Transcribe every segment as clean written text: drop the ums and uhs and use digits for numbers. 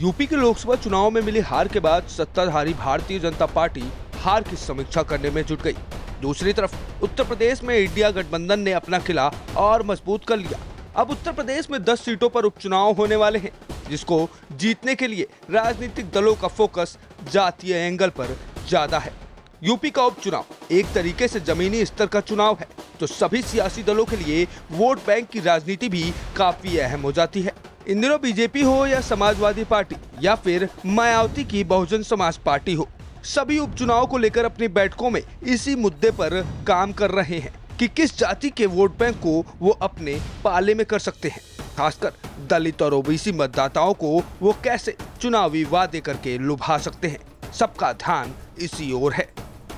UP के लोकसभा चुनाव में मिली हार के बाद सत्ताधारी भारतीय जनता पार्टी हार की समीक्षा करने में जुट गई। दूसरी तरफ उत्तर प्रदेश में इंडिया गठबंधन ने अपना किला और मजबूत कर लिया। अब उत्तर प्रदेश में 10 सीटों पर उपचुनाव होने वाले हैं, जिसको जीतने के लिए राजनीतिक दलों का फोकस जातीय एंगल पर ज्यादा है। यूपी का उपचुनाव एक तरीके से जमीनी स्तर का चुनाव है, तो सभी सियासी दलों के लिए वोट बैंक की राजनीति भी काफी अहम हो जाती है। इन दिनों बीजेपी हो या समाजवादी पार्टी या फिर मायावती की बहुजन समाज पार्टी हो, सभी उपचुनाव को लेकर अपनी बैठकों में इसी मुद्दे पर काम कर रहे हैं कि किस जाति के वोट बैंक को वो अपने पाले में कर सकते हैं। खासकर दलित और ओबीसी मतदाताओं को वो कैसे चुनावी वादे करके लुभा सकते हैं, सबका ध्यान इसी ओर है।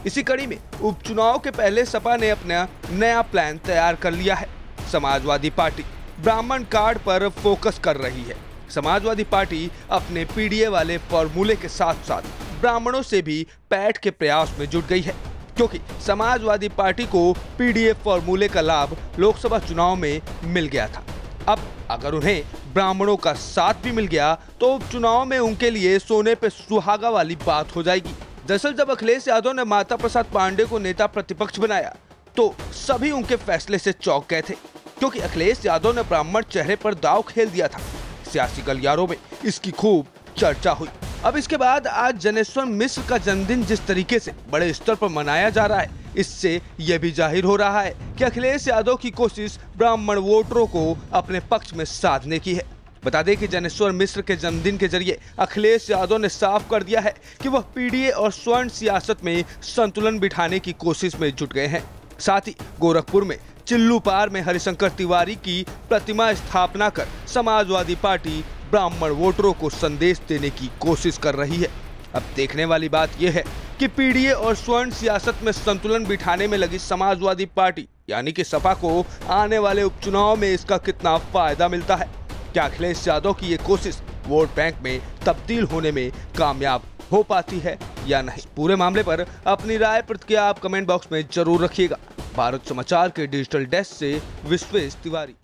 इसी कड़ी में उपचुनाव के पहले सपा ने अपना नया प्लान तैयार कर लिया है। समाजवादी पार्टी ब्राह्मण कार्ड पर फोकस कर रही है। समाजवादी पार्टी अपने पीडीए वाले फॉर्मूले के साथ साथ ब्राह्मणों से भी पैठ के प्रयास में जुट गई है, क्योंकि समाजवादी पार्टी को पीडीए फॉर्मूले का लाभ लोकसभा चुनाव में मिल गया था। अब अगर उन्हें ब्राह्मणों का साथ भी मिल गया तो उपचुनाव में उनके लिए सोने पे सुहागा वाली बात हो जाएगी। दरअसल जब अखिलेश यादव ने माता प्रसाद पांडे को नेता प्रतिपक्ष बनाया तो सभी उनके फैसले से चौंक गए थे, क्योंकि अखिलेश यादव ने ब्राह्मण चेहरे पर दांव खेल दिया था। सियासी गलियारों में इसकी खूब चर्चा हुई। अब इसके बाद आज जनेश्वर मिश्र का जन्मदिन जिस तरीके से बड़े स्तर पर मनाया जा रहा है, इससे यह भी जाहिर हो रहा है कि अखिलेश यादव की कोशिश ब्राह्मण वोटरों को अपने पक्ष में साधने की है। बता दें कि जनेश्वर मिश्र के जन्मदिन के जरिए अखिलेश यादव ने साफ कर दिया है कि वह पीडीए और स्वर्ण सियासत में संतुलन बिठाने की कोशिश में जुट गए हैं। साथ ही गोरखपुर में चिल्लू पार में हरिशंकर तिवारी की प्रतिमा स्थापना कर समाजवादी पार्टी ब्राह्मण वोटरों को संदेश देने की कोशिश कर रही है। अब देखने वाली बात यह है कि पीडीए और स्वर्ण सियासत में संतुलन बिठाने में लगी समाजवादी पार्टी यानी कि सपा को आने वाले उपचुनाव में इसका कितना फायदा मिलता है। क्या अखिलेश यादव की ये कोशिश वोट बैंक में तब्दील होने में कामयाब हो पाती है या नहीं? पूरे मामले पर अपनी राय प्रतिक्रिया आप कमेंट बॉक्स में जरूर रखिएगा। भारत समाचार के डिजिटल डेस्क से विश्वेश तिवारी।